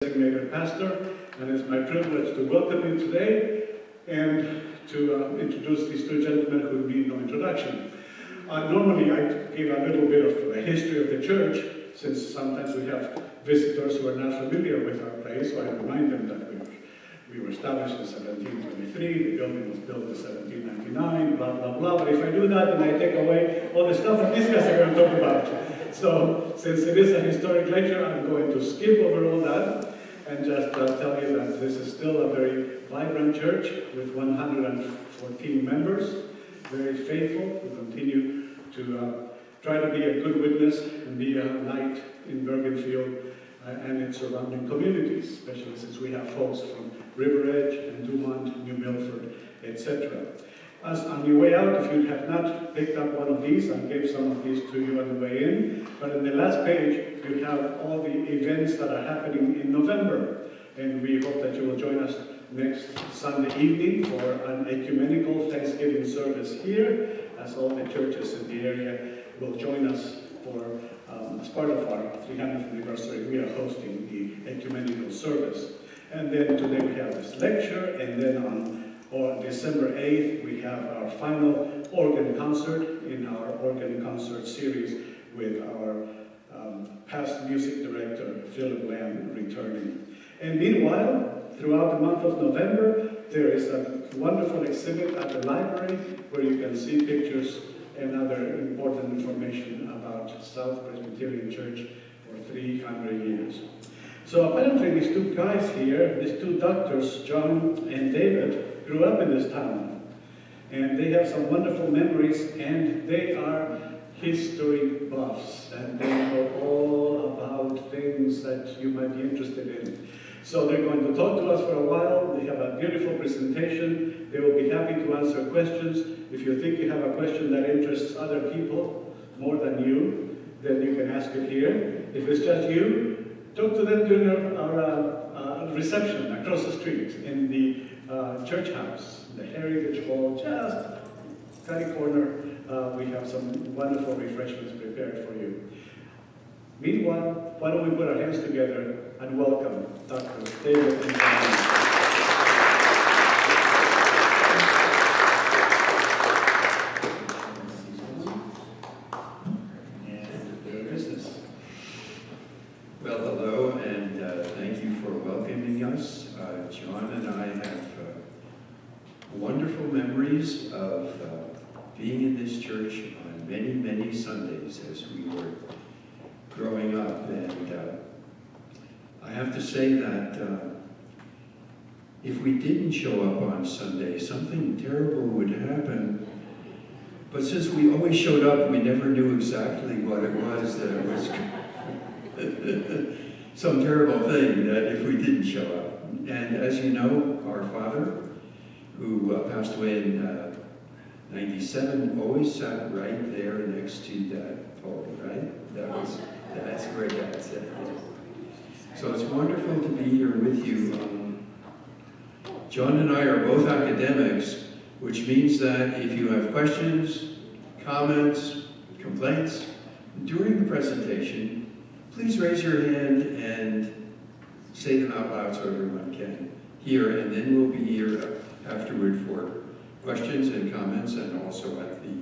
Designated pastor, and it's my privilege to welcome you today and to introduce these two gentlemen who need no introduction. Normally I give a little bit of the history of the church, since sometimes we have visitors who are not familiar with our place, so I remind them that we were established in 1723, the building was built in 1799, blah, blah, blah. But if I do that, then I take away all the stuff that these guys are going to talk about. So, since it is a historic lecture, I'm going to skip over all that and just tell you that this is still a very vibrant church with 114 members, very faithful. We continue to try to be a good witness and be a light in Bergenfield and its surrounding communities, especially since we have folks from River Edge and Dumont, New Milford, etc. As on your way out, if you have not picked up one of these, I gave some of these to you on the way in, but in the last page, you have all the events that are happening in November. And we hope that you will join us next Sunday evening for an ecumenical Thanksgiving service here, as all the churches in the area will join us for, as part of our 300th anniversary, we are hosting the ecumenical service. And then today we have this lecture, and then on December 8th, we have our final organ concert in our organ concert series with our past music director, Philip Lamb, returning. And meanwhile, throughout the month of November, there is a wonderful exhibit at the library where you can see pictures and other important information about South Presbyterian Church for 300 years. So apparently these two guys here, these two doctors, John and David, grew up in this town. And they have some wonderful memories, and they are history buffs, and they know all about things that you might be interested in. So they're going to talk to us for a while. They have a beautiful presentation. They will be happy to answer questions. If you think you have a question that interests other people more than you, then you can ask it here. If it's just you, talk to them during our reception across the street in the church house, the Heritage Hall, just catty corner. We have some wonderful refreshments prepared for you. Meanwhile, why don't we put our hands together and welcome Dr. David and John. And their business. Well, hello, and thank you for welcoming us. John and I have wonderful memories of being in this church on many, many Sundays as we were growing up. And I have to say that if we didn't show up on Sunday, something terrible would happen. But since we always showed up, we never knew exactly what it was that it was some terrible thing that if we didn't show up. And as you know, our father, who passed away in 97, always sat right there next to that pole, right? That's where Dad sat. So it's wonderful to be here with you. John and I are both academics, which means that if you have questions, comments, complaints during the presentation, please raise your hand and say them out loud so everyone can hear, and then we'll be here afterward for questions and comments and also at the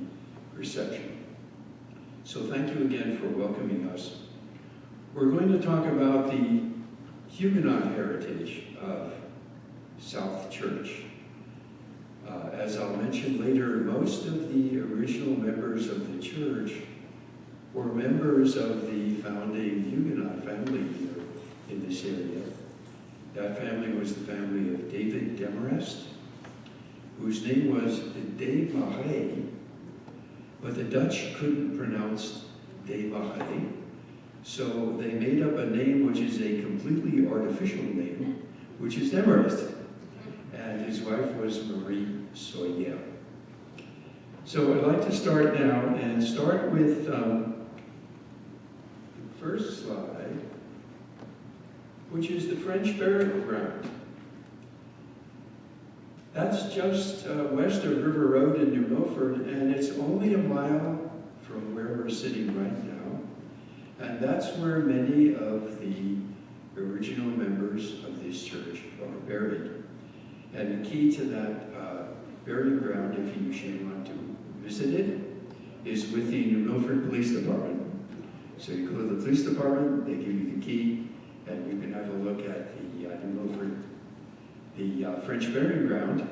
reception. So thank you again for welcoming us. We're going to talk about the Huguenot heritage of South Church. As I'll mention later, most of the original members of the church were members of the founding Huguenot family here in this area. That family was the family of David Demarest, whose name was Demarest, but the Dutch couldn't pronounce Demarest, so they made up a name which is a completely artificial name, which is Demarest. And his wife was Marie Sohier. So I'd like to start now and start with the first slide, which is the French burial ground. That's just west of River Road in New Milford, and it's only a mile from where we're sitting right now. And that's where many of the original members of this church are buried. And the key to that burial ground, if you should want to visit it, is with the New Milford Police Department. So you go to the police department, they give you the key, and you can have a look at the New Milford, the French burial ground.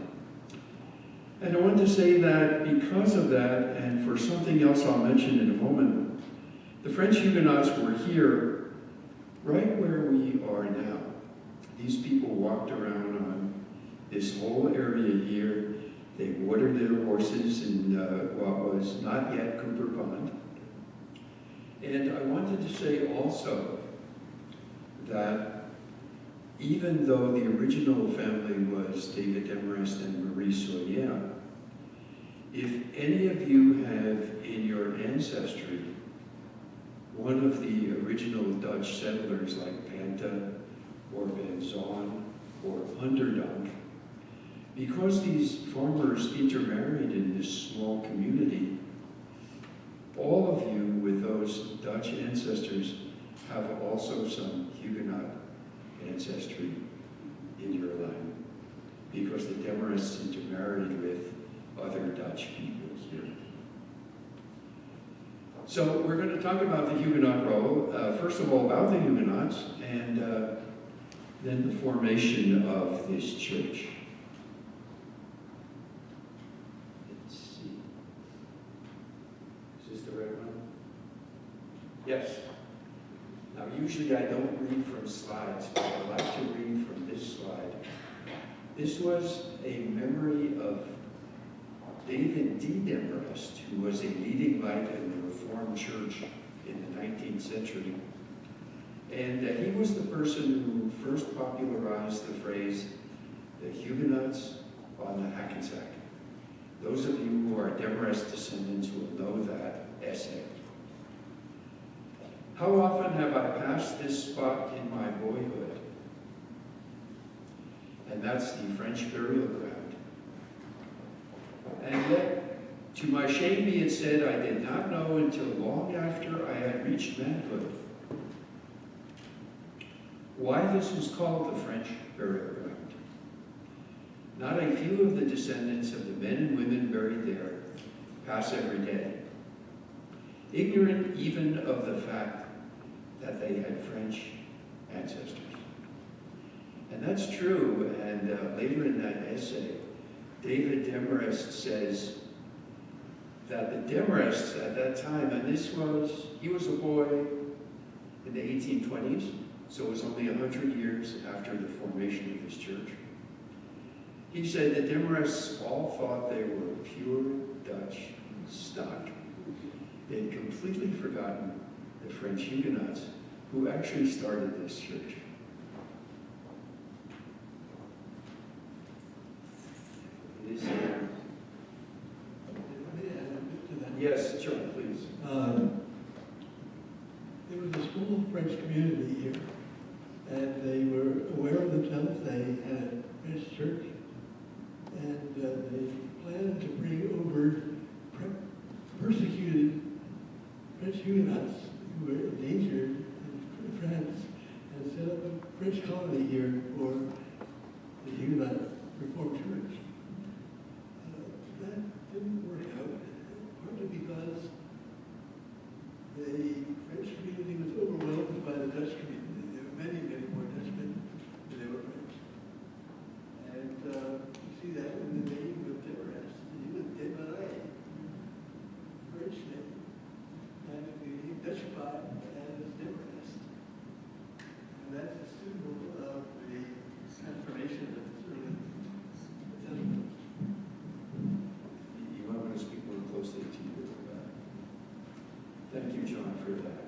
And I want to say that because of that, and for something else I'll mention in a moment, the French Huguenots were here right where we are now. These people walked around on this whole area here. They watered their horses in what was not yet Cooper Pond. And I wanted to say also that even though the original family was David Demarest and Marie Sohier, if any of you have in your ancestry one of the original Dutch settlers like Panta or Van Zoon or Underdonk, because these farmers intermarried in this small community, all of you with those Dutch ancestors have also some Huguenot ancestry in your line, because the Demarests intermarried with other Dutch people here. So we're going to talk about the Huguenot role, first of all about the Huguenots, and then the formation of this church. Let's see. Is this the right one? Yes. Now usually I don't read from slides, but I like to read from this slide. This was a memory of David D. Demarest, who was a leading light in the Reformed Church in the 19th century. And he was the person who first popularized the phrase, the Huguenots on the Hackensack. Those of you who are Demarest descendants will know that essay. How often have I passed this spot in my boyhood? And that's the French burial ground. And yet, to my shame be it said, I did not know until long after I had reached manhood why this was called the French burial ground. Not a few of the descendants of the men and women buried there pass every day, ignorant even of the fact that they had French ancestors. And that's true, and later in that essay, David Demarest says that the Demarests at that time, and he was a boy in the 1820s, so it was only 100 years after the formation of this church. He said the Demarests all thought they were pure Dutch stock. They'd completely forgotten the French Huguenots who actually started this church. It is here. May I add a bit to that? Yes, John, please. There was a small French community here, and they were aware of themselves. They had a French church, and they planned to bring over persecuted French Huguenots who were endangered in France, and set up a French colony here for the Huguenot Reformed Church. That didn't work out, partly because the French community was overwhelmed by the Dutch community. There were many, many more Dutchmen than there were French. And you see that in the name of Demarest. He was Demarest, French name, and the Dutchified as Demarest. And that's a symbol of the transformation of this early settlement. You might want to speak more closely to you. Thank you, John, for that.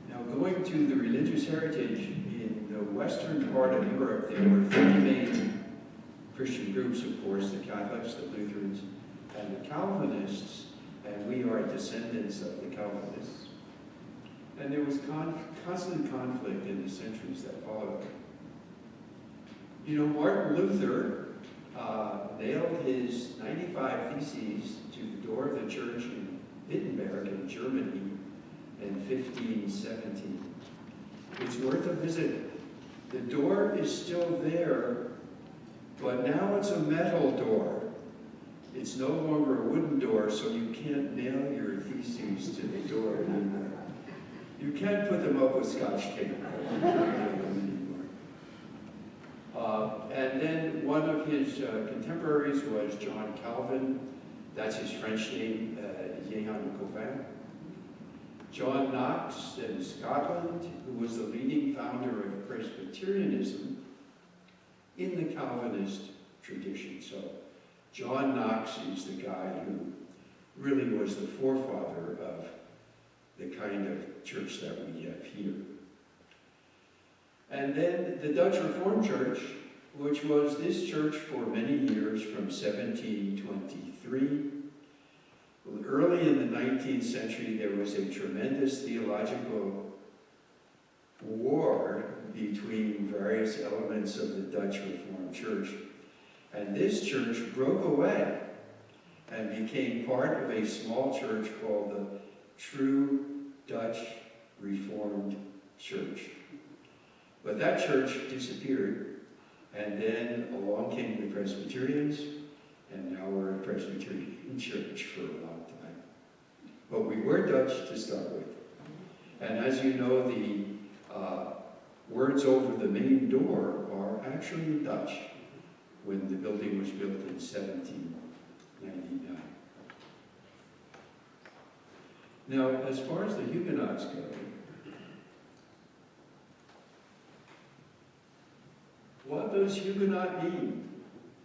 Now, going to the religious heritage, in the western part of Europe, there were three main Christian groups, of course, the Catholics, the Lutherans, and the Calvinists, and we are descendants of the Calvinists. And there was constant conflict in the centuries that followed. You know, Martin Luther nailed his 95 Theses to the door of the church in Wittenberg in Germany in 1517. It's worth a visit. The door is still there, but now it's a metal door. It's no longer a wooden door, so you can't nail your theses to the door anymore. You can't put them up with Scotch tape. And then one of his contemporaries was John Calvin. That's his French name, Jehan Cauvin. John Knox in Scotland, who was the leading founder of Presbyterianism in the Calvinist tradition. So John Knox is the guy who really was the forefather of the kind of church that we have here. And then the Dutch Reformed Church, which was this church for many years from 1723. Early in the 19th century, there was a tremendous theological war between various elements of the Dutch Reformed Church. And this church broke away and became part of a small church called the True Dutch Reformed Church. But that church disappeared, and then along came the Presbyterians, and now we're a Presbyterian church for a long time. But we were Dutch to start with. And as you know, the words over the main door are actually Dutch when the building was built in 1799. Now, as far as the Huguenots go, what does Huguenot mean?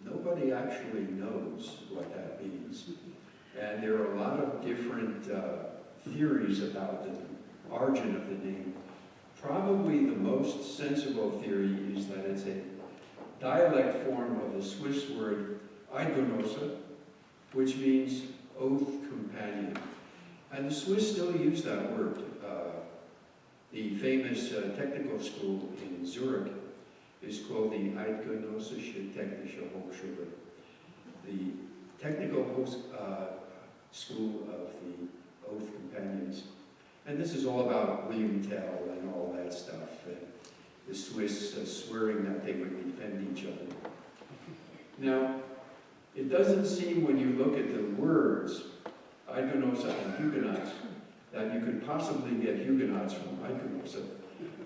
Nobody actually knows what that means. And there are a lot of different theories about the origin of the name. Probably the most sensible theory is that it's a dialect form of the Swiss word Eidgenosse, which means oath companion. And the Swiss still use that word. The famous technical school in Zurich is called the Eidgenössische Technische Hochschule, the technical school of the oath companions. And this is all about William Tell and all that stuff, and the Swiss swearing that they would defend each other. Now, it doesn't seem when you look at the words, Eidgenosse and Huguenots, that you could possibly get Huguenots from Eidgenosse.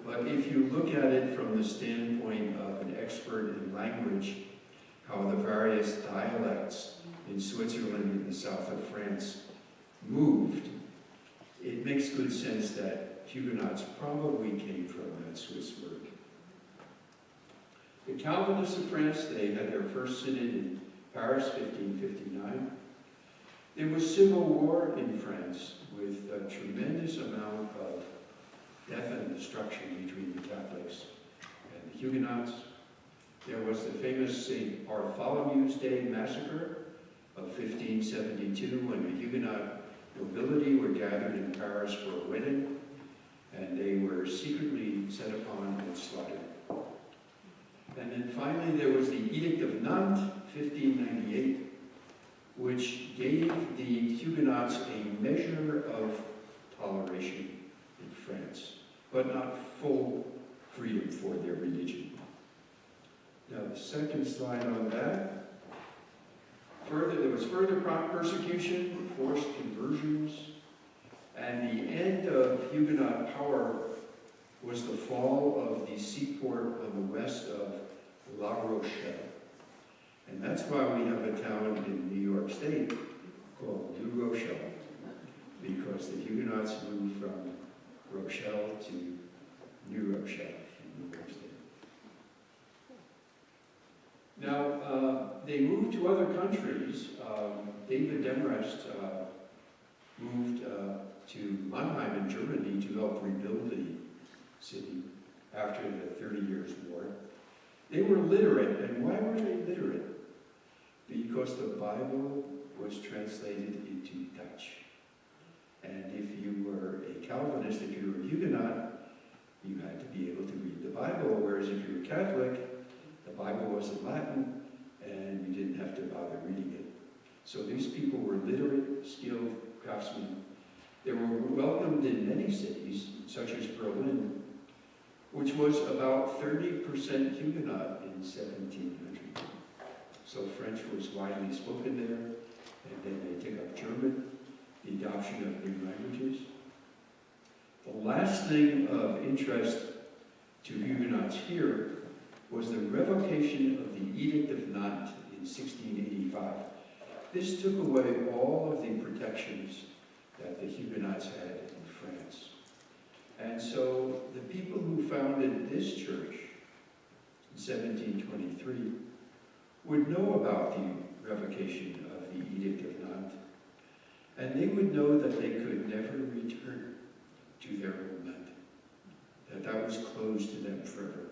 But if you look at it from the standpoint of an expert in language, how the various dialects in Switzerland and the south of France moved, it makes good sense that Huguenots probably came from that Swiss word. The Calvinists of France, they had their first synod in Paris, 1559. There was civil war in France with a tremendous amount of death and destruction between the Catholics and the Huguenots. There was the famous St. Bartholomew's Day massacre of 1572 when the Huguenot nobility were gathered in Paris for a wedding, and they were secretly set upon and slaughtered. And then finally there was the Edict of Nantes, 1598, which gave the Huguenots a measure of toleration in France, but not full freedom for their religion. Now the second slide on that. There was further persecution, forced conversions, and the end of Huguenot power was the fall of the seaport on the west of La Rochelle. And that's why we have a town in New York State called New Rochelle, because the Huguenots moved from Rochelle to New Rochelle in New York State. Now, they moved to other countries. David Demarest moved to Mannheim in Germany to help rebuild the city after the 30 Years' War. They were literate, and why were they literate? Because the Bible was translated into Dutch. And if you were a Calvinist, if you were a Huguenot, you had to be able to read the Bible, whereas if you were Catholic, the Bible was in Latin, and you didn't have to bother reading it. So these people were literate, skilled craftsmen. They were welcomed in many cities, such as Berlin, which was about 30% Huguenot in 1700. So French was widely spoken there, and then they took up German, the adoption of new languages. The last thing of interest to Huguenots here was the revocation of the Edict of Nantes in 1685. This took away all of the protections that the Huguenots had in France. And so the people who founded this church in 1723 would know about the revocation of the Edict of Nantes, and they would know that they could never return to their homeland, that was closed to them forever.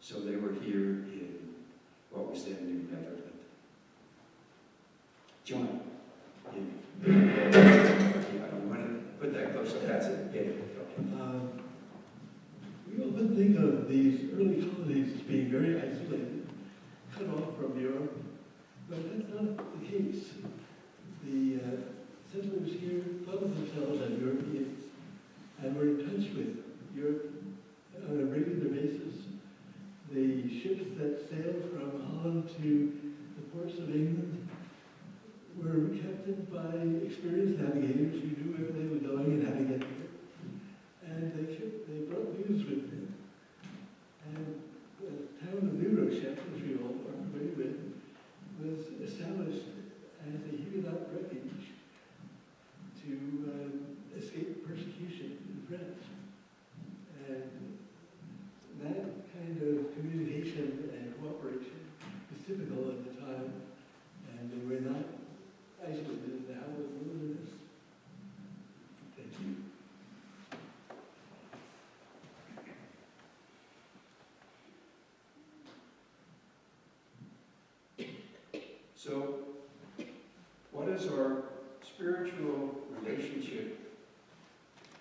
So they were here in what was then New Netherland. John, yeah, I want to put that close up. That's it. Get it. We often think of these early colonies as being very isolated, cut off from Europe, but that's not the case. The settlers here thought of themselves as Europeans and were in touch with Europe on a regular basis. The ships that sailed from Holland to the ports of England were captained by experienced navigators who knew where they were going and how to get there. And they brought news with them. And the town of New Rochelle, which we all are familiar with, was established as a Huguenot refuge to escape persecution in France. And that kind of communication and cooperation was typical at the time, and they were not isolated in the Howard wilderness. Thank you. So, what is our spiritual relationship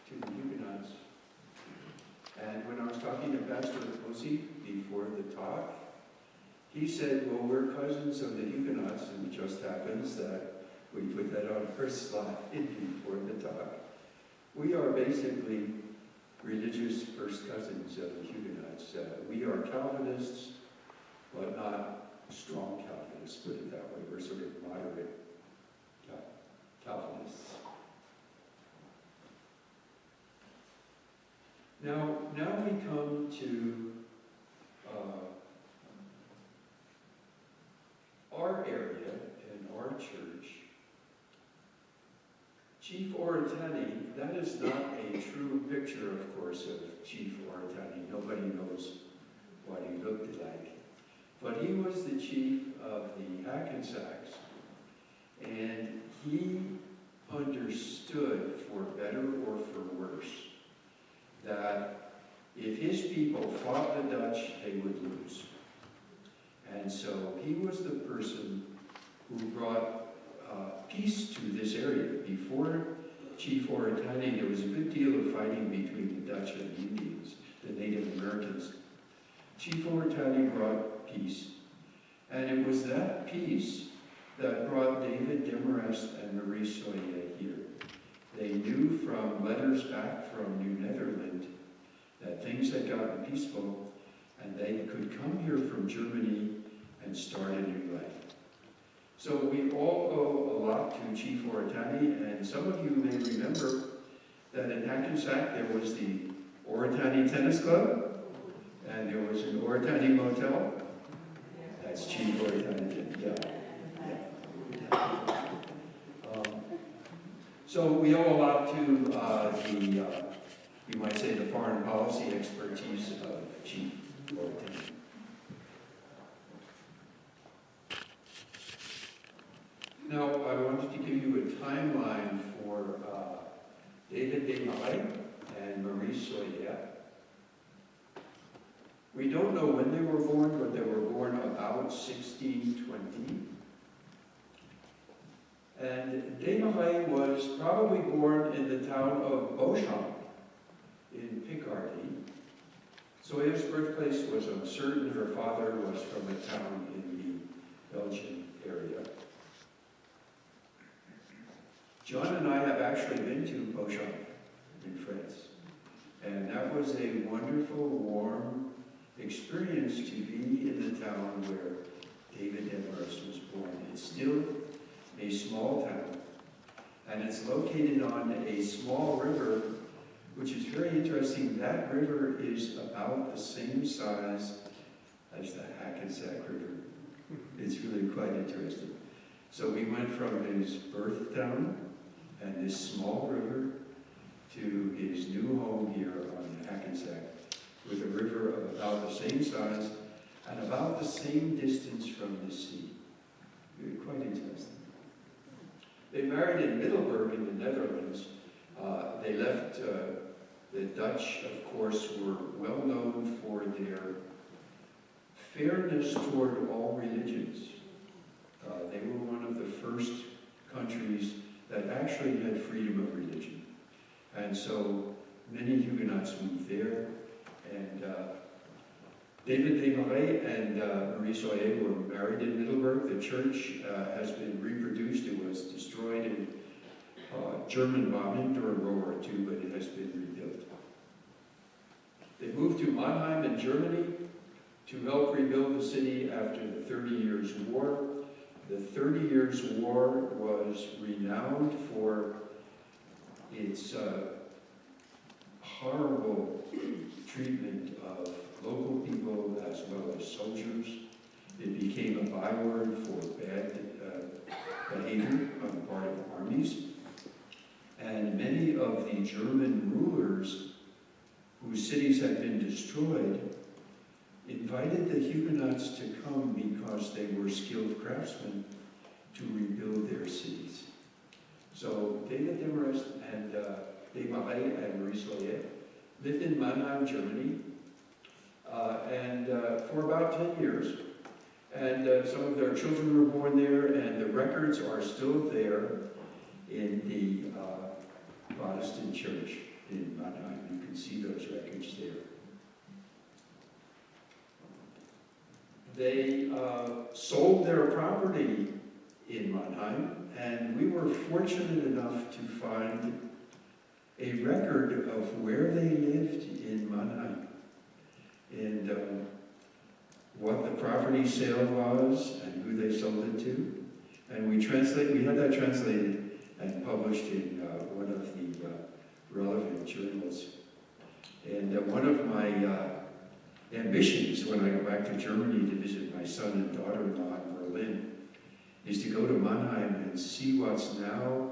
to the Huguenots? And when I was talking to Pastor Posey before the talk, he said, well, we're cousins of the Huguenots, and it just happens that we put that on our slide before the talk. We are basically religious first cousins of the Huguenots. We are Calvinists, but not strong Calvinists, put it that way. We're sort of moderate Calvinists. Now we come to our area and our church. Chief Oratani, that is not a true picture, of course, of Chief Oratani. Nobody knows what he looked like. But he was the chief of the Hackensacks, and he understood, for better or for worse, that if his people fought the Dutch, they would lose. And so he was the person who brought peace to this area. Before Chief Oratani, there was a good deal of fighting between the Dutch and the Indians, the Native Americans. Chief Oratani brought peace. And it was that peace that brought David, Demarest, and Marie Sohier here. They knew from letters back from New Netherland that things had gotten peaceful, and they could come here from Germany and start a new life. So we all owe a lot to Chief Oratani, and some of you may remember that in Hackensack there was the Oratani Tennis Club, and there was an Oratani Motel. That's Chief Oratani, yeah. So we owe a lot to you might say, the foreign policy expertise of Chief Oratani. Now, I wanted to give you a timeline for David Demarest and Marie Sohier. We don't know when they were born, but they were born about 1620. And Demarest was probably born in the town of Beauchamp in Picardy. Sohier's birthplace was uncertain. Her father was from a town in the Belgian area. John and I have actually been to Beauchamp in France. And that was a wonderful, warm experience to be in the town where David Demarest was born. It's still a small town, and it's located on a small river, which is very interesting. That river is about the same size as the Hackensack River. It's really quite interesting. So we went from his birth town and this small river to his new home here on Hackensack, with a river of about the same size and about the same distance from the sea. Quite interesting. They married in Middelburg in the Netherlands. They left, the Dutch, of course, were well known for their fairness toward all religions. They were one of the first countries that actually had freedom of religion. And so many Huguenots moved there, and David Demarest and Marie Sohier were married in Middelburg. The church has been reproduced. It was destroyed in German bombing during World War II, but it has been rebuilt. They moved to Mannheim in Germany to help rebuild the city after the 30 Years' War. The 30 Years' War was renowned for its horrible treatment of local people as well as soldiers. It became a byword for bad behavior on the part of armies. And many of the German rulers whose cities had been destroyed invited the Huguenots to come because they were skilled craftsmen to rebuild their cities. So David Demarest and Demarest and Marie Sohier lived in Mannheim, Germany, for about 10 years. And some of their children were born there, and the records are still there in the Protestant church in Mannheim. You can see those records there. They sold their property in Mannheim, and we were fortunate enough to find a record of where they lived in Mannheim, and what the property sale was, and who they sold it to. And we had that translated and published in one of the relevant journals. And one of my ambitions when I go back to Germany to visit my son and daughter-in-law in Berlin is to go to Mannheim and see what's now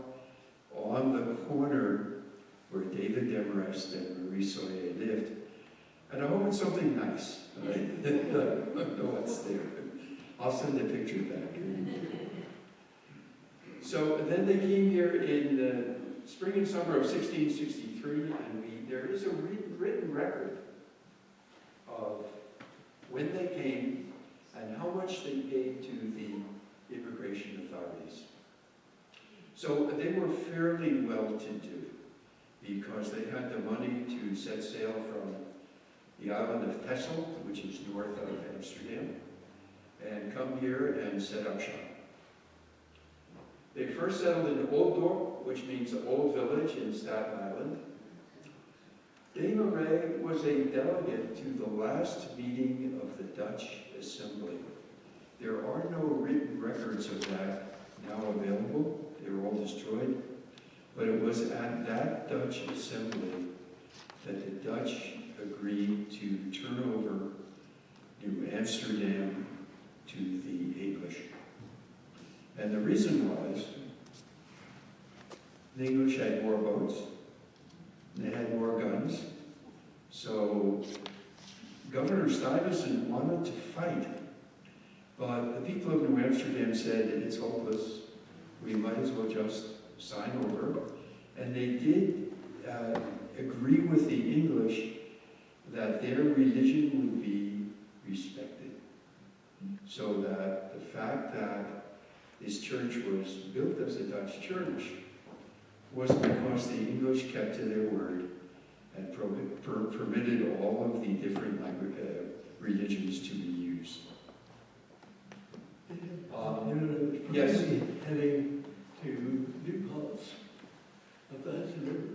on the corner where David Demarest and Marie Sohier lived. And I hope it's something nice. I don't know what's there. I'll send a picture back. So then they came here in the spring and summer of 1663, and there is a written record of when they came and how much they paid to the immigration authorities. So they were fairly well-to-do because they had the money to set sail from the island of Texel, which is north of Amsterdam, and come here and set up shop. They first settled in Old-Dorp, which means Old Village in Staten Island. Demarest was a delegate to the last meeting of the Dutch Assembly. There are no written records of that now available. They were all destroyed. But it was at that Dutch Assembly that the Dutch agreed to turn over New Amsterdam to the English. And the reason was the English had more boats, and they had more guns. So Governor Stuyvesant wanted to fight, but the people of New Amsterdam said it's hopeless. We might as well just sign over. And they did agree with the English that their religion would be respected. So that the fact that this church was built as a Dutch church was because the English kept to their word and permitted all of the different religions to be used. Yes. Heading to new parts of the Hudson River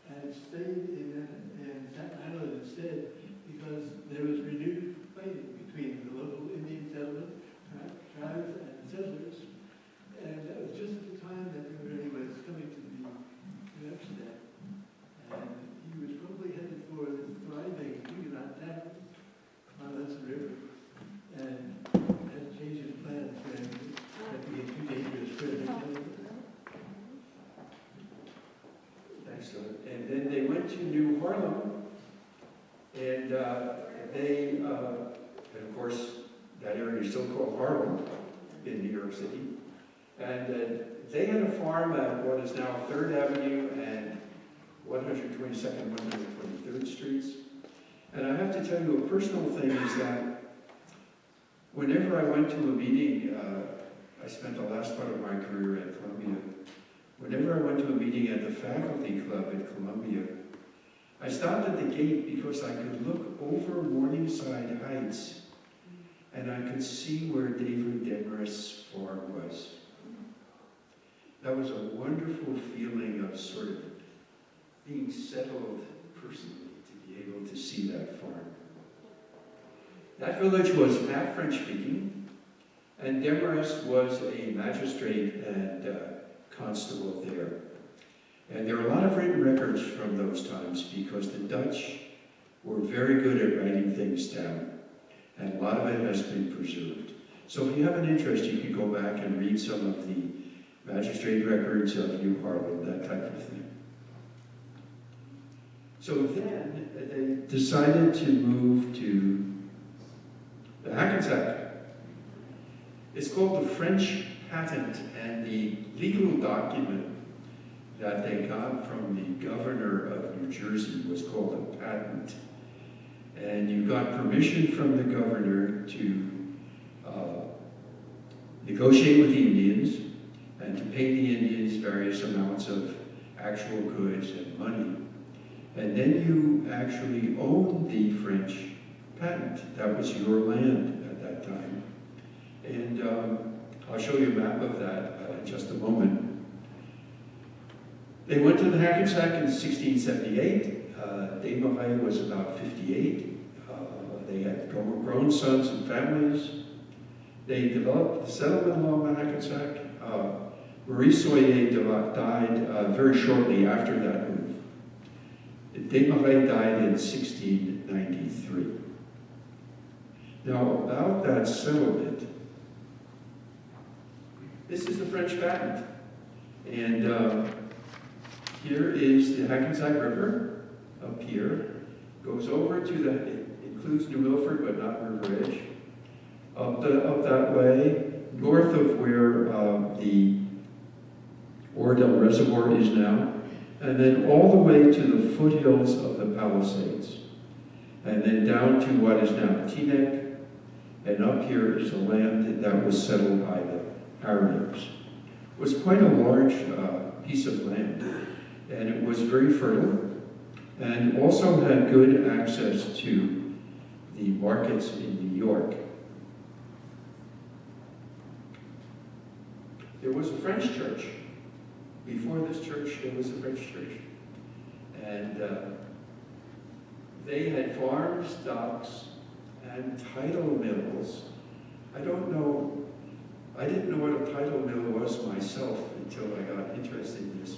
and stayed in the river, and had to change his plans, and that became too dangerous for him to kill him. Excellent. And then they went to New Harlem, and and of course, that area is still called Harlem in New York City. And they had a farm at what is now 3rd Avenue and 122nd, 123rd Streets. And I have to tell you, a personal thing is that whenever I went to a meeting, I spent the last part of my career at Columbia. Whenever I went to a meeting at the faculty club at Columbia, I stopped at the gate because I could look over Morningside Heights and I could see where David Demarest's farm was. That was a wonderful feeling of sort of being settled personally to be able to see that farm. That village was half French-speaking, and Demarest was a magistrate and constable there. And there are a lot of written records from those times because the Dutch were very good at writing things down, and a lot of it has been preserved. So if you have an interest, you can go back and read some of the magistrate records of New Harlem, that type of thing. So then they decided to move to the Hackensack. It's called the French patent, and the legal document that they got from the governor of New Jersey was called a patent. And you got permission from the governor to negotiate with the Indians and to pay the Indians various amounts of actual goods and money. And then you actually owned the French patent. That was your land at that time. And I'll show you a map of that in just a moment. They went to the Hackensack in 1678. Demarest was about 58. They had grown sons and families. They developed the settlement along the Hackensack. Marie Sohier died very shortly after that move. Demarest died in 1693. Now, about that settlement, this is the French patent. And here is the Hackensack River up here. Goes over to the, it includes New Milford, but not River Edge. Up that way, north of where the Oradell Reservoir is now, and then all the way to the foothills of the Palisades, and then down to what is now Teaneck, and up here is the land that was settled by the Harriers. It was quite a large piece of land, and it was very fertile, and also had good access to the markets in New York. There was a French church. Before this church, there was a French church. And they had farms, docks, and tidal mills. I didn't know what a tidal mill was myself until I got interested in this.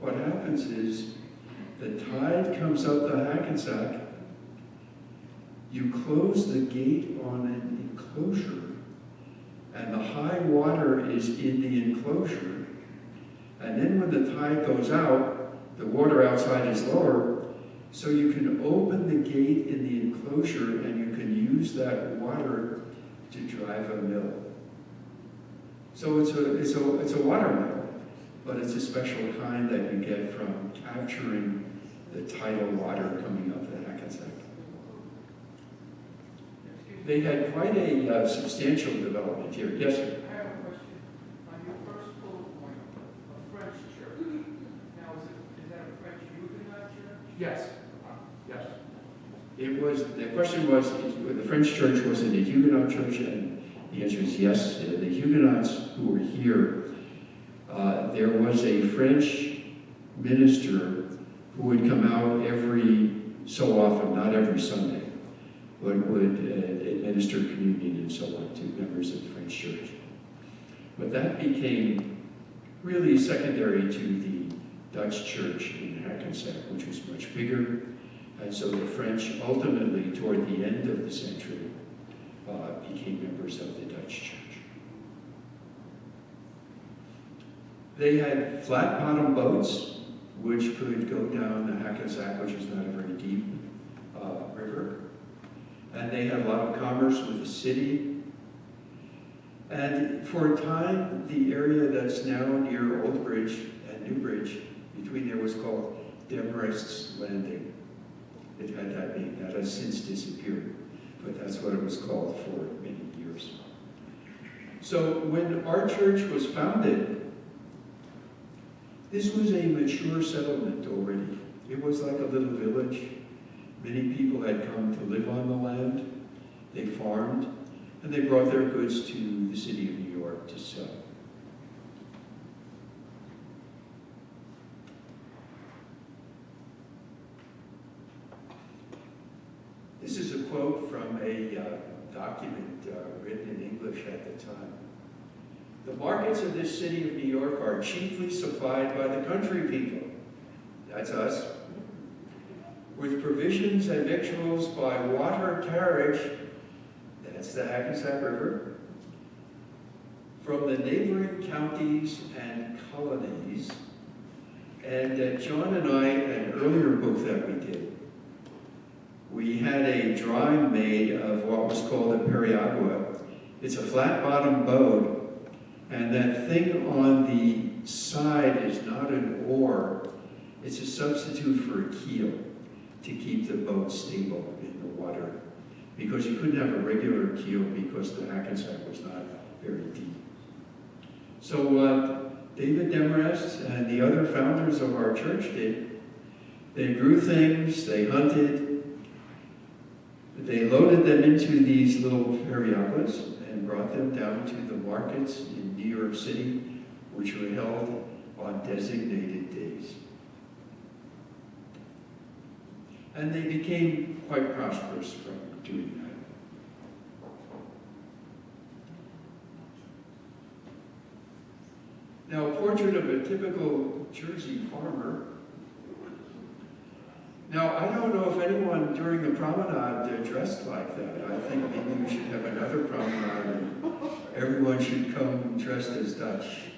What happens is, the tide comes up the Hackensack, you close the gate on an enclosure, and the high water is in the enclosure, and then when the tide goes out, the water outside is lower, so you can open the gate in the enclosure and you can use that water to drive a mill. So it's a water mill, but it's a special kind that you get from capturing the tidal water coming up the Hackensack. They had quite a substantial development here. Yes, sir? I have a question. On your first bullet point, a French church. Now, is that a French Huguenot church? Yes. Yes. It was, the question was, the French church was it a Huguenot church? And the answer is yes. The Huguenots who were here, there was a French minister who would come out every so often, not every Sunday, but would administer communion and so on to members of the French church. But that became really secondary to the Dutch church in Hackensack, which was much bigger. And so the French ultimately, toward the end of the century, became members of the Dutch Church. They had flat-bottom boats, which could go down the Hackensack, which is not a very deep river. And they had a lot of commerce with the city. And for a time, the area that's now near Old Bridge and New Bridge, between there, was called Demarest's Landing. It had that name. That has since disappeared, but that's what it was called for many years. So when our church was founded, this was a mature settlement already. It was like a little village. Many people had come to live on the land. They farmed, and they brought their goods to the city of New York to sell. This is a quote from a document written in English at the time. "The markets of this city of New York are chiefly supplied by the country people," that's us, "with provisions and victuals by water carriage," that's the Hackensack River, "from the neighboring counties and colonies." And John and I, an earlier book that we did, we had a drawing made of what was called a periagua. It's a flat-bottom boat, and that thing on the side is not an oar. It's a substitute for a keel to keep the boat stable in the water, because you couldn't have a regular keel because the Hackensack was not very deep. So David Demarest and the other founders of our church they grew things, they hunted, they loaded them into these little periaguas and brought them down to the markets in New York City, which were held on designated days. And they became quite prosperous from doing that. Now, a portrait of a typical Jersey farmer. Now, I don't know if anyone during the promenade dressed like that. I think maybe we should have another promenade and everyone should come dressed as Dutch.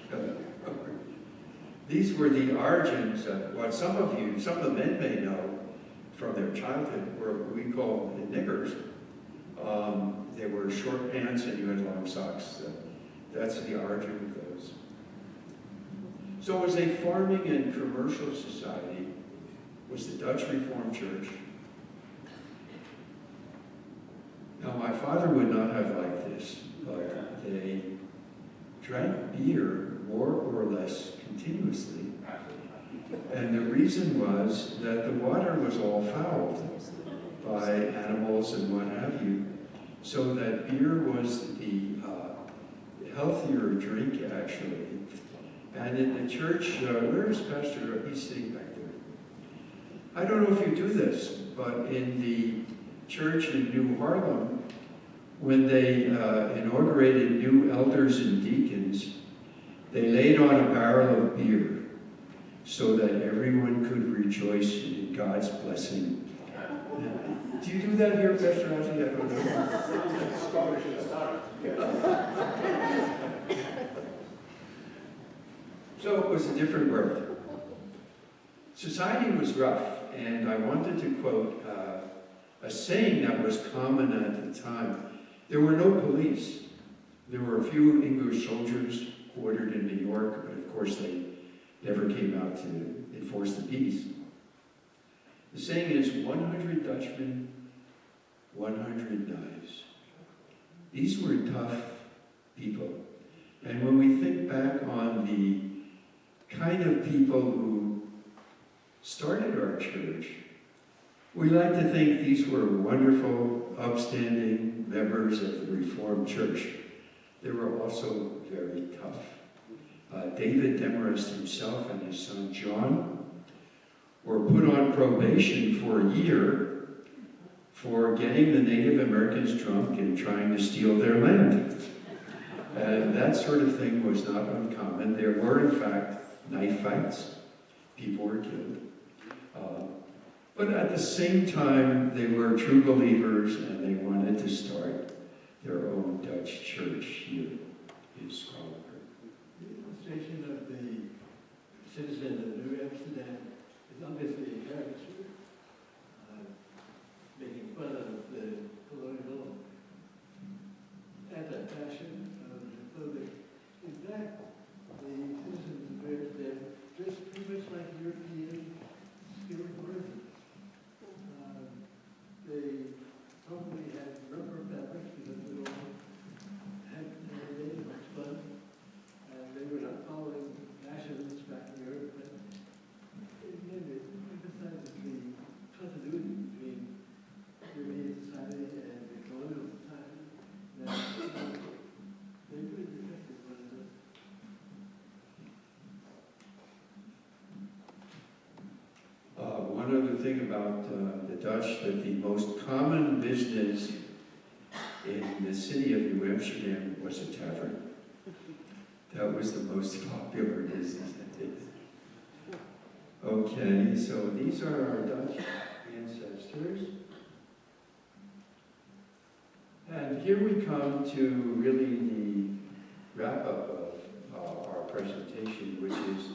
These were the origins of what some of the men may know from their childhood, were what we call the knickers. They were short pants and you had long socks. That's the origin of those. So it was a farming and commercial society. Was the Dutch Reformed Church. Now, my father would not have liked this, but they drank beer more or less continuously. And the reason was that the water was all fouled by animals and what have you, so that beer was the healthier drink, actually. And in the church, where is Pastor? He's sitting back there. I don't know if you do this, but in the church in New Harlem, when they inaugurated new elders and deacons, they laid on a barrel of beer so that everyone could rejoice in God's blessing. Do you do that here, Pastor Ozzy? I don't know. So it was a different world. Society was rough, and I wanted to quote a saying that was common at the time. There were no police. There were a few English soldiers quartered in New York, but of course they never came out to enforce the peace. The saying is, 100 Dutchmen, 100 knives. These were tough people. And when we think back on the kind of people who started our church, we like to think these were wonderful, upstanding members of the Reformed Church. They were also very tough. David Demarest himself and his son John were put on probation for a year for getting the Native Americans drunk and trying to steal their land. And that sort of thing was not uncommon. There were, in fact, knife fights. People were killed. But at the same time, they were true believers and they wanted to start their own Dutch church here in Scotland. The illustration of the citizen of New Amsterdam is obviously a caricature, making fun of the colonial anti-fashion of the clothing. In fact, the citizens of New Amsterdam dress pretty much like European skilled workers. They probably had rubber fabrics because they all had made much fun. They were not following fashions back in Europe, but again, it emphasizes the continuity between European society and the colonial society. That they really reflected one another. One other thing about the Dutch, that the most common business in the city of New Amsterdam was a tavern. That was the most popular business. Okay, so these are our Dutch ancestors. And here we come to really the wrap-up of our presentation, which is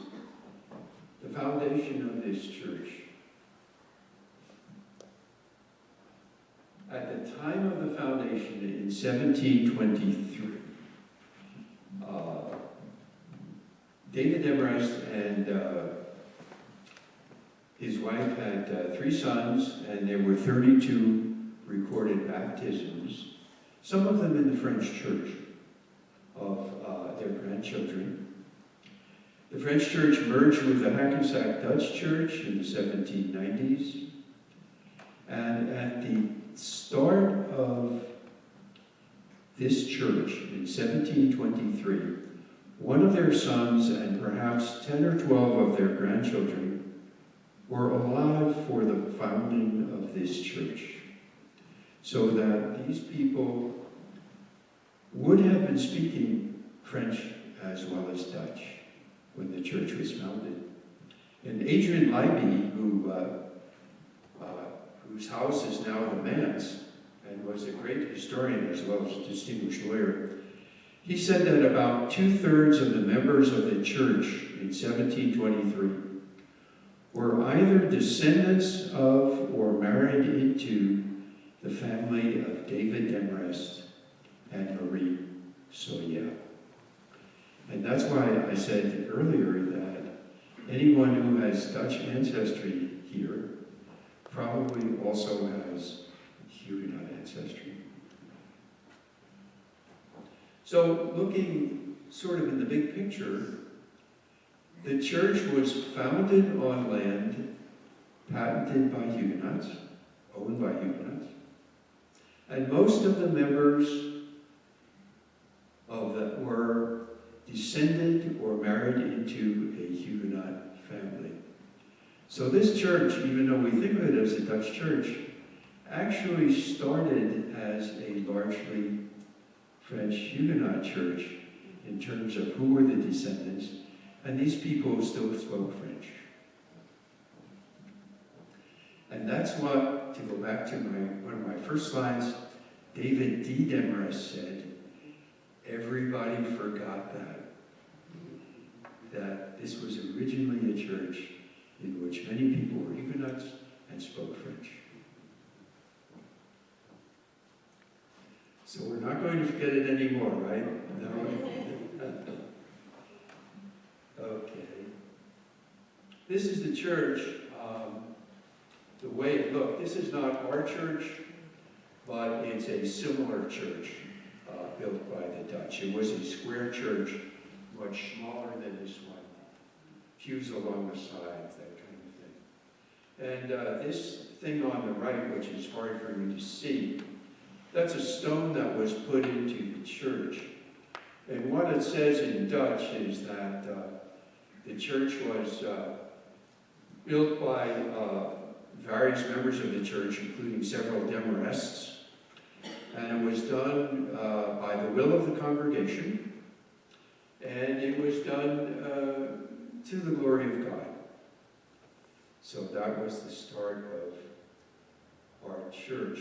the foundation of this church. At the time of the foundation, in 1723, David Demarest and his wife had 3 sons, and there were 32 recorded baptisms, some of them in the French church, of their grandchildren. The French church merged with the Hackensack Dutch church in the 1790s, and at the start of this church in 1723, one of their sons and perhaps 10 or 12 of their grandchildren were alive for the founding of this church, so that these people would have been speaking French as well as Dutch when the church was founded. And Adrian Leiby, whose house is now the manse, and was a great historian as well as a distinguished lawyer, he said that about 2/3 of the members of the church in 1723 were either descendants of or married into the family of David Demarest and Marie Sohier. And that's why I said earlier that anyone who has Dutch ancestry here probably also has Huguenot ancestry. So looking sort of in the big picture, the church was founded on land patented by Huguenots, owned by Huguenots, and most of the members of that were descended or married into a Huguenot family. So this church, even though we think of it as a Dutch church, actually started as a largely French Huguenot church in terms of who were the descendants, and these people still spoke French. And that's what, to go back to one of my first slides, David D. Demarest said, everybody forgot that this was originally a church in which many people were Huguenots and spoke French. So we're not going to forget it anymore, right? No? Okay. This is the church, the way it looked. This is not our church, but it's a similar church built by the Dutch. It was a square church, much smaller than this one. Pews along the sides, that kind of thing. And this thing on the right, which is hard for you to see, that's a stone that was put into the church. And what it says in Dutch is that the church was built by various members of the church, including several Demarests, and it was done by the will of the congregation, and it was done to the glory of God. So that was the start of our church.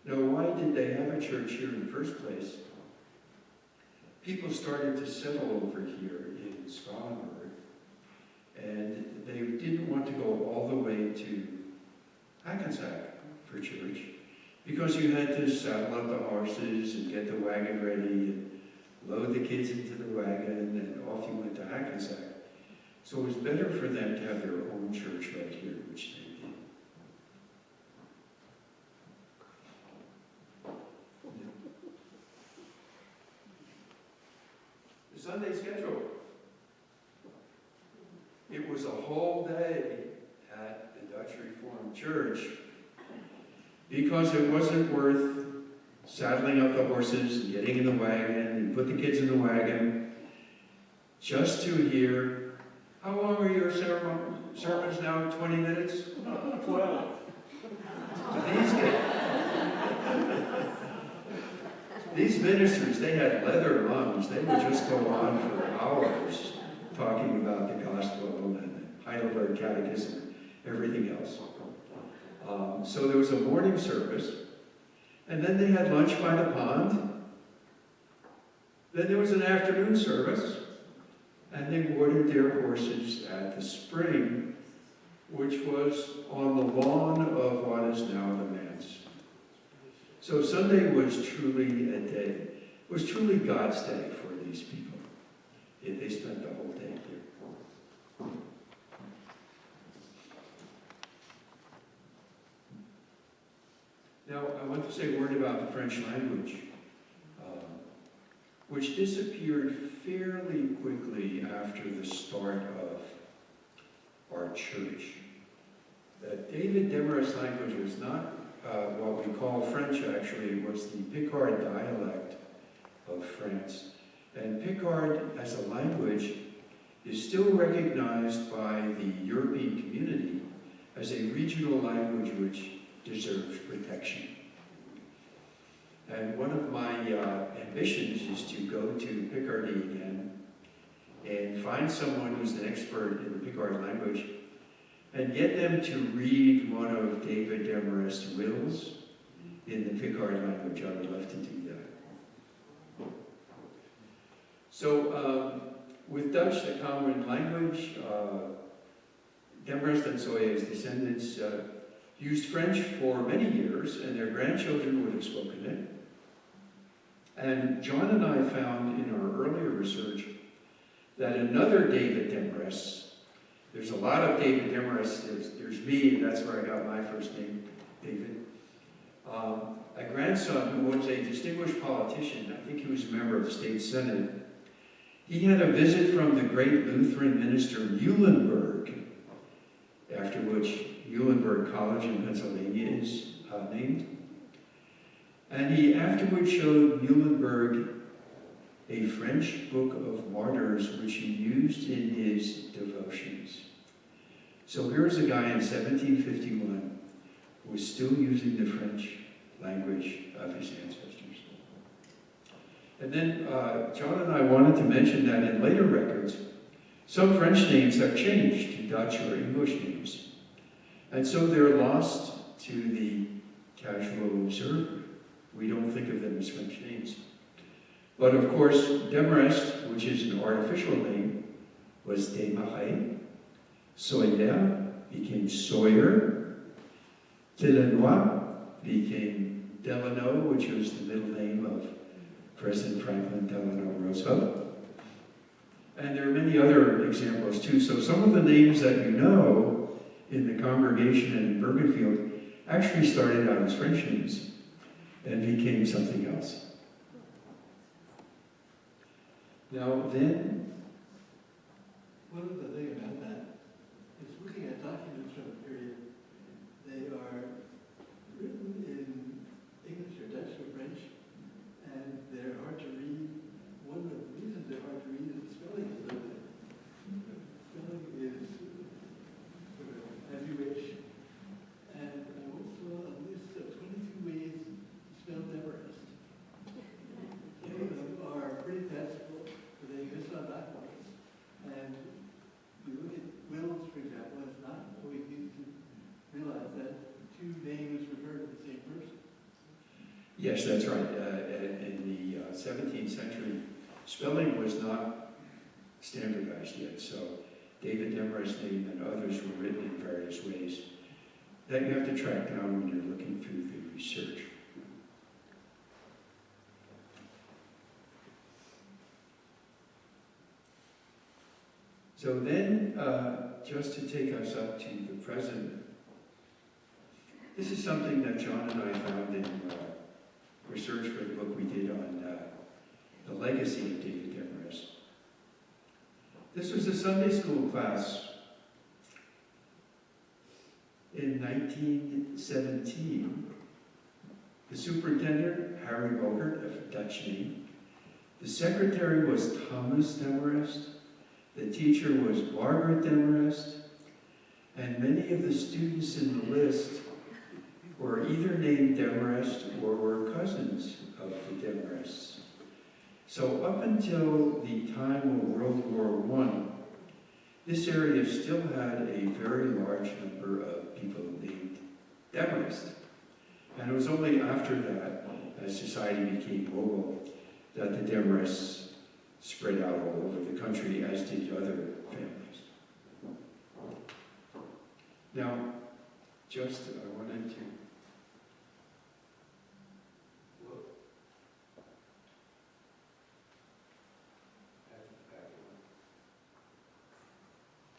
Now, why did they have a church here in the first place? People started to settle over here in Scotland, and they didn't want to go all the way to Hackensack for church, because you had to saddle up the horses and get the wagon ready and load the kids into the wagon, and off you went to Hackensack. So it was better for them to have their own church right here, which they did. The Sunday schedule. It was a whole day at the Dutch Reformed Church, because it wasn't worth saddling up the horses and getting in the wagon and put the kids in the wagon just to hear. How long are your sermons now? 20 minutes? 12. These ministers, they had leather lungs. They would just go on for hours talking about the gospel and the Heidelberg Catechism and everything else. So there was a morning service, and then they had lunch by the pond. Then there was an afternoon service, and they watered their horses at the spring, which was on the lawn of what is now the manse. So Sunday was truly a day. It was truly God's day for these people. They spent the whole day here. Now, I want to say a word about the French language, which disappeared fairly quickly after the start of our church. The David Demarest language was not what we call French, actually. It was the Picard dialect of France. And Picard, as a language, is still recognized by the European community as a regional language which deserves protection. And one of my ambitions is to go to Picardy again and find someone who's an expert in the Picard language and get them to read one of David Demarest's wills in the Picard language. I would love to do that. So with Dutch, the common language, Demarest and Sohier's descendants used French for many years, and their grandchildren would have spoken it. And John and I found in our earlier research that another David Demarest, there's a lot of David Demarest, there's me, and that's where I got my first name, David. A grandson who was a distinguished politician, I think he was a member of the state senate. He had a visit from the great Lutheran minister Muhlenberg, after which Muhlenberg College in Pennsylvania is named. And he afterwards showed Muhlenberg a French book of martyrs which he used in his devotions. So here's a guy in 1751 who was still using the French language of his ancestors. And then John and I wanted to mention that in later records, some French names have changed to Dutch or English names. And so they're lost to the casual observer. We don't think of them as French names. But of course, Demarest, which is an artificial name, was Demarest. Sohier became Sawyer. Delanois became Delano, which was the middle name of President Franklin Delano Roosevelt. And there are many other examples too. So some of the names that you know in the congregation and in Bergenfield actually started out as French names and became something else. Now then, one of the things about that is looking at documents from the period, they are written in English or Dutch or French, and they're hard to read. One of the reasons they're hard to read is the spelling is a little bit. Spelling is sort of as you wish. And I also saw a list of 22 ways to spell Demarest. Some of them are pretty fanciful, but they exist on documents. And you look at Yes, that's right. In the 17th century, spelling was not standardized yet, so David Demarest's name and others were written in various ways that you have to track down when you're looking through the research. So then, just to take us up to the present, this is something that John and I found in research for the book we did on the legacy of David Demarest. This was a Sunday school class in 1917. The superintendent, Harry Bogert, a Dutch name. The secretary was Thomas Demarest. The teacher was Barbara Demarest. And many of the students in the list were either named Demarest or were cousins of the Demarests. So up until the time of World War I, this area still had a very large number of people named Demarest. And it was only after that, as society became mobile, that the Demarests spread out all over the country, as did other families. Now, just I wanted to look at the back one.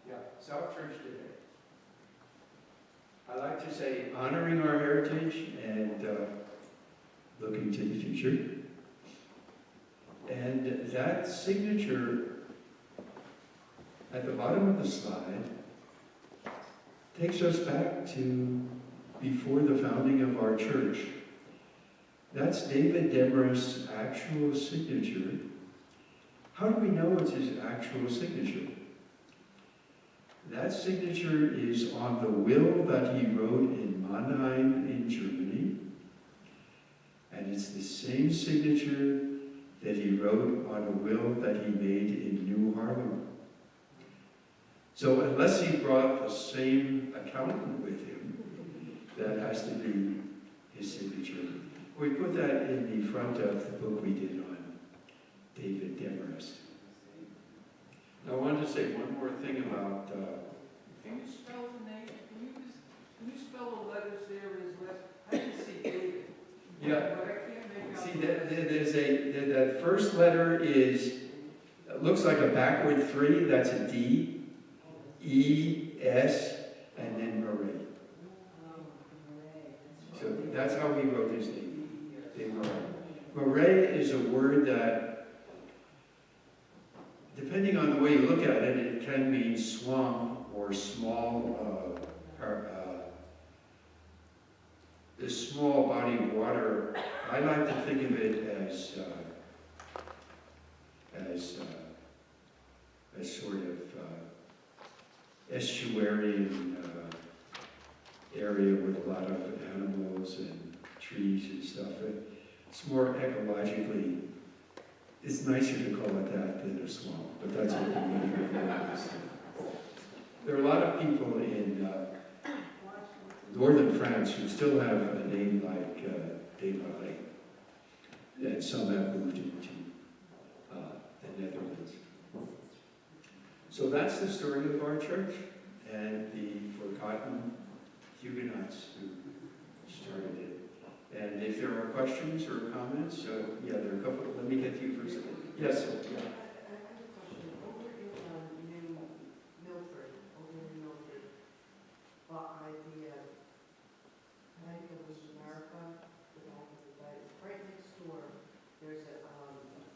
Yeah, South Church today. I like to say honoring our heritage and looking to the future. And that signature at the bottom of the slide takes us back to before the founding of our church. That's David Demarest's actual signature. How do we know it's his actual signature? That signature is on the will that he wrote in Mannheim in Germany. And it's the same signature that he wrote on a will that he made in New Harlem. So unless he brought the same accountant with him, that has to be his signature. We put that in the front of the book we did on David Demarest. Now, I wanted to say one more thing about... Can you spell the name? Can you spell the letters there in his left? I can see David. Yeah. But I can't make out. See, that first letter looks like a backward 3, that's a D, E, S, and then Marie. So that's how he wrote his name, Demarest. Marais is a word that, depending on the way you look at it, it can mean swamp or small, this small body of water. I like to think of it as sort of estuarian area with a lot of animals and trees and stuff. It's more ecologically, it's nicer to call it that than a swamp, but that's what the meaning of that is. There are a lot of people in northern France who still have a name like Demarest, and some have moved into the Netherlands. So that's the story of our church and the forgotten Huguenots who started it. And if there are questions or comments, yeah, there are a couple. Let me get to you first. Yes. I have a question. Over in New Milford, by the Bank of America, right next door, there's a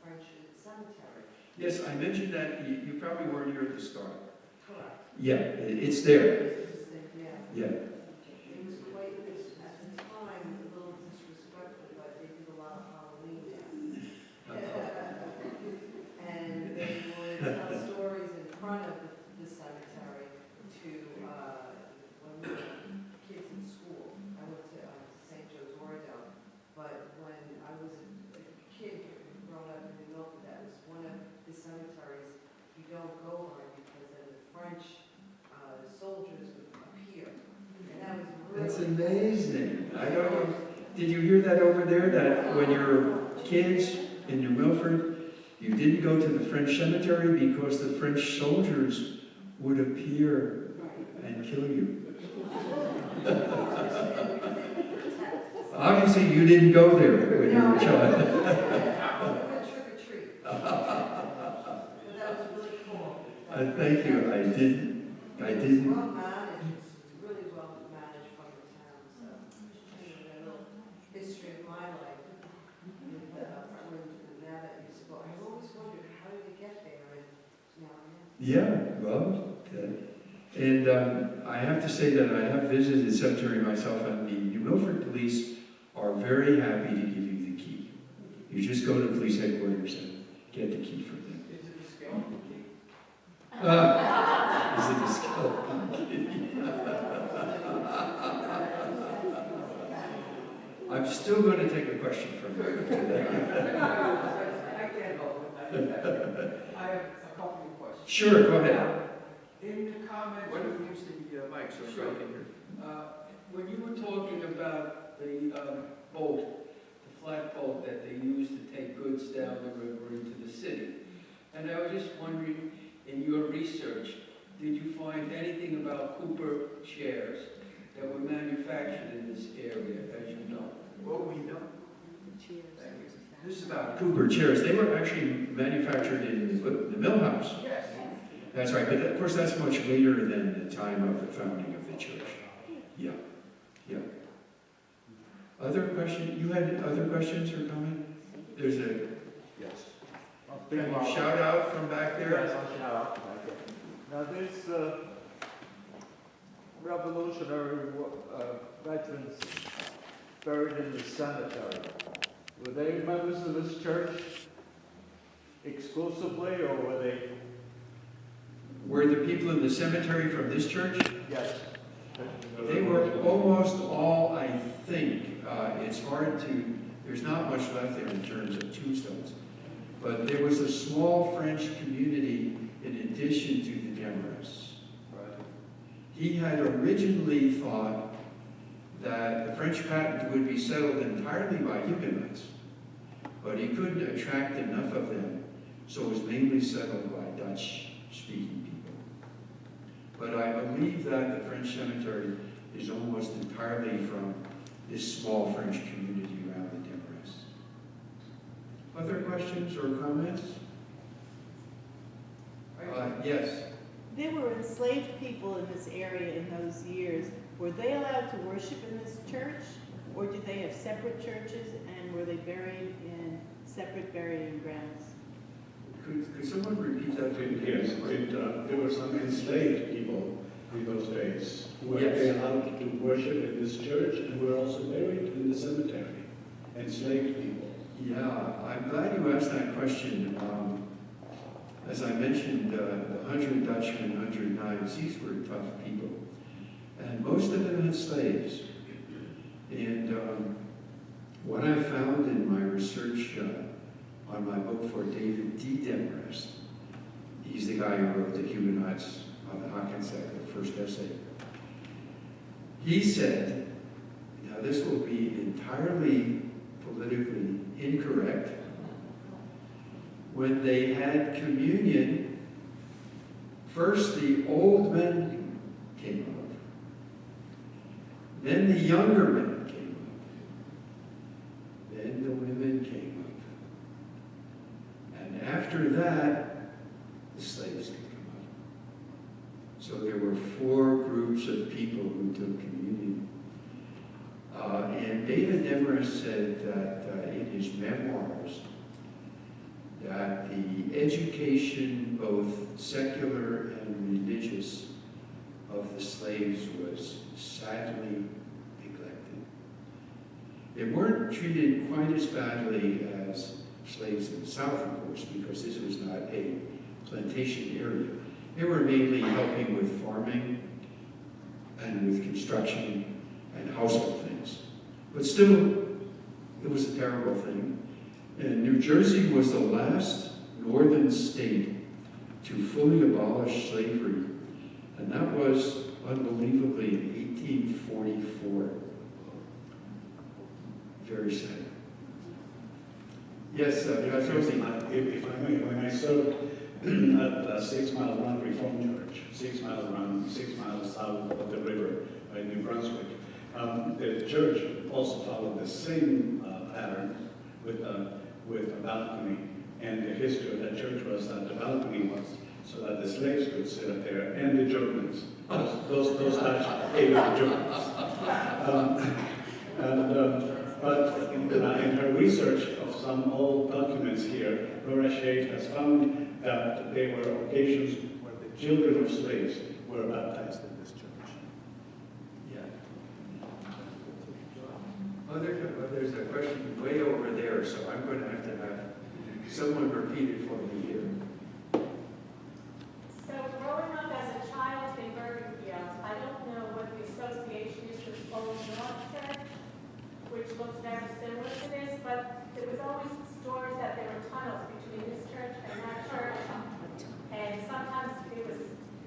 French cemetery. Yes, I mentioned that. You probably weren't here at the start. Correct. Yeah, it's there. Yeah. It was quite, at the time, a little disrespectful, but they did a lot of Halloween and they would tell stories in front of the cemetery to, when we were kids in school. I went to St. Joe's Ordo, but when I was a kid growing up in New Milford, that was one of the cemeteries you don't go on because then the French soldiers would appear. And that was really That's amazing. I don't know. Did you hear that over there, that when you were kids in New Milford, you didn't go to the French cemetery because the French soldiers would appear and kill you? Obviously, you didn't go there when you were a child. We went trick or treat. That was really cool. Thank you. I didn't. It's well managed, it's really well managed from the town, so, anyway, a little history of my life. Now that you spoke, I've always wondered, how did they get there, and now I am. Yeah, well, and I have to say that I have visited the cemetery myself, and the New Milford police are very happy to give you the key. You just go to police headquarters and get the key from them. Is it a skeleton key? Is it a skeleton key? I'm still going to take a question from you. I can't help it. I have a couple of questions. Sure, go ahead. In the comments. Why don't we use the mic so Sure. I can hear? When you were talking about the boat, the flat boat that they used to take goods down the river into the city, and I was just wondering, in your research, did you find anything about Cooper chairs that were manufactured in this area, as you know? Well, we know. Thank you. This is about Cooper chairs. They were actually manufactured in the mill house. Yes. That's right, but of course that's much later than the time of the founding of the church. Yeah, yeah. Other question? You had other questions or comment? There's a Yes. can you shout out from back there. Yes, I'll shout out back there. Now, there's revolutionary veterans buried in the cemetery. Were they members of this church exclusively, or were they? Were the people in the cemetery from this church? Yes. They were almost all, I think. It's hard to, there's not much left there in terms of tombstones. But there was a small French community in addition to the Demarest. Right. He had originally thought that the French patent would be settled entirely by Huguenots, but he couldn't attract enough of them, so it was mainly settled by Dutch-speaking people. But I believe that the French cemetery is almost entirely from this small French community around the Demarest. Other questions or comments? Yes. There were enslaved people in this area in those years. Were they allowed to worship in this church, or did they have separate churches, and were they buried in separate burying grounds? Could someone repeat that? Yes, there were some enslaved people in those days who were Yes. allowed to worship in this church and were also buried in the cemetery. Enslaved people. Yeah, I'm glad you asked that question. As I mentioned, the 100 Dutchmen, 100 knives, these were tough people. And most of them had slaves. And what I found in my research on my book for David D. Demarest, he's the guy who wrote the Huguenots on the Hackensack, the first essay. He said, now this will be entirely politically incorrect, when they had communion, first the old men came up, then the younger men came up, then the women came up, and after that, the slaves could come up. So there were 4 groups of people who took communion. And David Demarest said that in his memoirs, that the education, both secular and religious, of the slaves was sadly neglected. They weren't treated quite as badly as slaves in the South, of course, because this was not a plantation area. They were mainly helping with farming and with construction and household things. But still, it was a terrible thing. And New Jersey was the last northern state to fully abolish slavery. And that was, unbelievably, in 1844. very sad. Yes, If I may, when I served at 6 Mile Run Reformed Church, 6 miles south of the river in New Brunswick, the church also followed the same pattern with a balcony. And the history of that church was that the balcony was so that the slaves could sit up there, and the Germans. Those Dutch hated the Germans. But in her research of some old documents here, Laura Shade has found that there were occasions where the children of slaves were baptized in this church. yeah. Oh, there's a question way over there, so I'm going to have someone repeat it for me here. So growing up as a child in Bergenfield, I don't know what the association is with Old North Church, which looks very similar to this, but there was always stories that there were tunnels between this church and that church, and sometimes it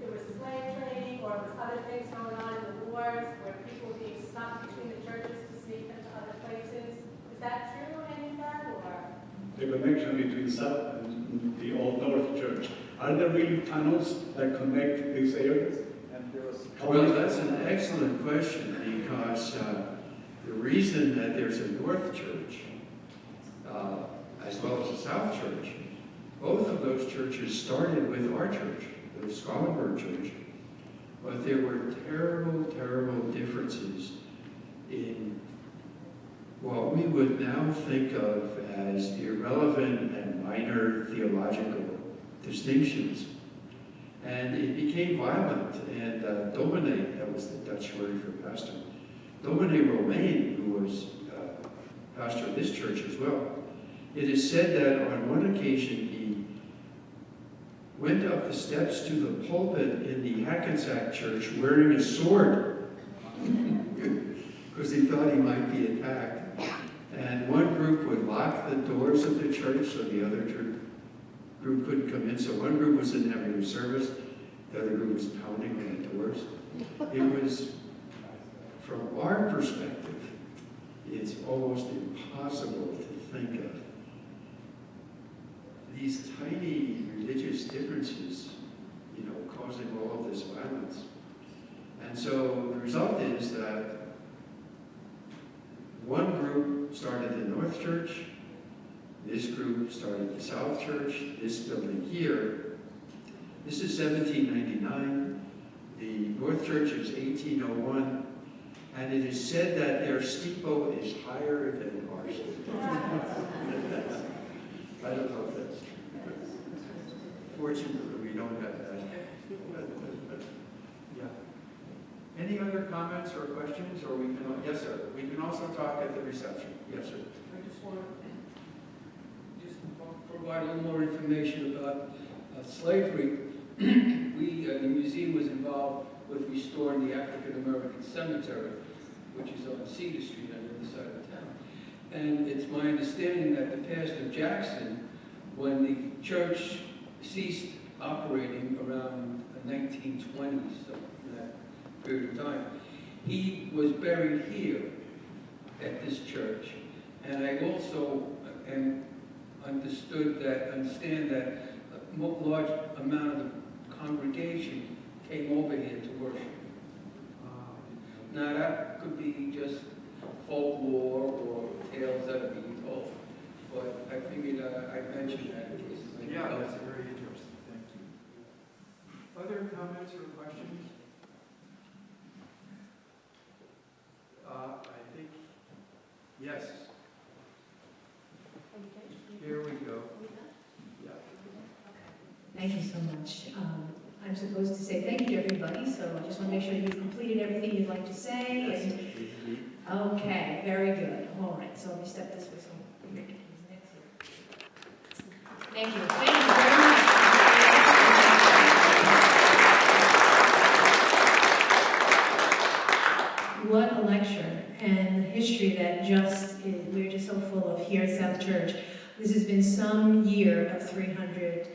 was slave trading or it was other things going on in the wars where people were being stuck between the churches to sneak into other places. Is that true, any of that, or? The connection between South and the Old North Church. Are there really tunnels that connect these areas? And there was Well, that's an excellent question, because the reason that there's a North Church, as well as a South Church, both of those churches started with our church, the Skollenberg Church, but there were terrible, terrible differences in what we would now think of as irrelevant and minor theological distinctions. And it became violent, and dominee, that was the Dutch word for pastor, Dominee Romain, who was pastor of this church as well, it is said that on one occasion he went up the steps to the pulpit in the Hackensack church wearing a sword because he thought he might be attacked. And one group would lock the doors of the church so the other group couldn't come in. So one group was in having a service, the other group was pounding on the doors. It was, from our perspective, it's almost impossible to think of these tiny religious differences, causing all of this violence. And so the result is that one group started the North Church, this group started the South Church, this building here. This is 1799. The North Church is 1801. And it is said that their steeple is higher than our steeple. I don't know if that's true. Fortunately, we don't have that. Yeah. Any other comments or questions? Or we can, yes, sir. We can also talk at the reception. Yes, sir. I just want to provide a little more information about slavery. The museum was involved with restoring the African American Cemetery, which is on Cedar Street on the other side of town. And it's my understanding that the pastor Jackson, when the church ceased operating around the 1920s, so in that period of time, he was buried here at this church. And I also understand that a large amount of the congregation came over here to worship. Now that could be just folklore or tales that are being told, but I figured I'd mention that in case it might Yeah, help. that's very interesting. Thank you. Other comments or questions? I think, yes. Here we go. Yeah. Thank you so much. I'm supposed to say thank you to everybody, so I just want to make sure you've completed everything you'd like to say. And, okay, very good. All right, so let me step this way. So thank you. Thank you very much. What a lecture, and the history that we're just so full of here at South Church. This has been some year of 300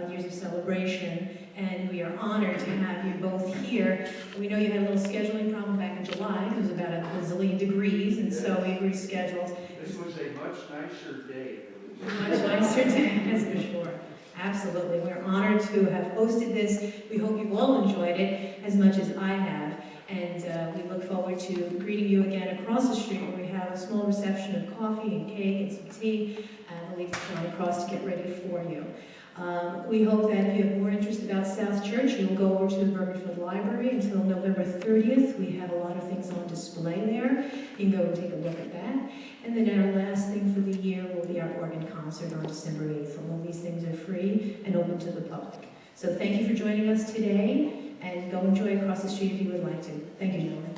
years of celebration, and we are honored to have you both here. We know you had a little scheduling problem back in July. It was about a bazillion degrees, and so we rescheduled. This was a much nicer day. Much nicer day, that's for sure. Absolutely. We're honored to have hosted this. We hope you've all enjoyed it as much as I have. And we look forward to greeting you again across the street where we have a small reception of coffee and cake and some tea. And the ladies come across to get ready for you. We hope that if you have more interest about South Church, you'll go over to the Bergenfield Library until November 30th. We have a lot of things on display there. You can go and take a look at that. And then our last thing for the year will be our organ concert on December 8th. All of these things are free and open to the public. So thank you for joining us today, and go enjoy across the street if you would like to. Thank you, gentlemen.